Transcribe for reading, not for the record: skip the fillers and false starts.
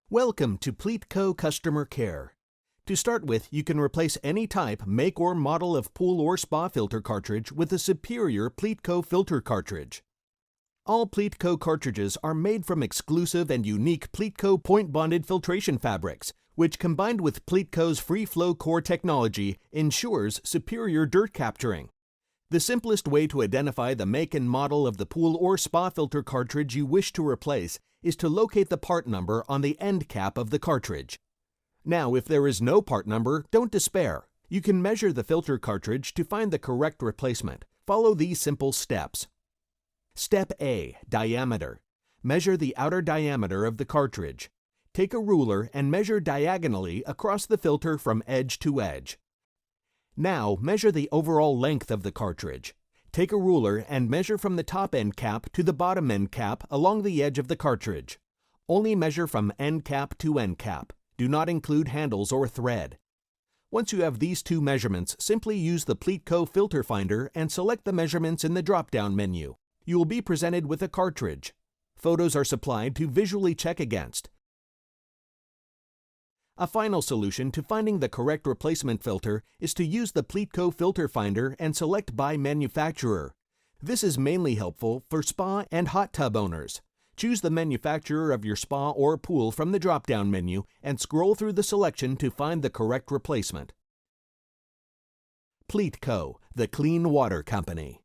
Welcome to Pleatco Customer Care. To start with, you can replace any type, make, or model of pool or spa filter cartridge with a superior Pleatco filter cartridge. All Pleatco cartridges are made from exclusive and unique Pleatco point-bonded filtration fabrics, which combined with Pleatco's free-flow core technology ensures superior dirt capturing. The simplest way to identify the make and model of the pool or spa filter cartridge you wish to replace is to locate the part number on the end cap of the cartridge. Now, if there is no part number, don't despair. You can measure the filter cartridge to find the correct replacement. Follow these simple steps. Step A. Diameter. Measure the outer diameter of the cartridge. Take a ruler and measure diagonally across the filter from edge to edge. Now, measure the overall length of the cartridge. Take a ruler and measure from the top end cap to the bottom end cap along the edge of the cartridge. Only measure from end cap to end cap. Do not include handles or thread. Once you have these two measurements, simply use the Pleatco filter finder and select the measurements in the drop-down menu. You will be presented with a cartridge. Photos are supplied to visually check against. A final solution to finding the correct replacement filter is to use the Pleatco filter finder and select by manufacturer. This is mainly helpful for spa and hot tub owners. Choose the manufacturer of your spa or pool from the drop-down menu and scroll through the selection to find the correct replacement. Pleatco, the clean water company.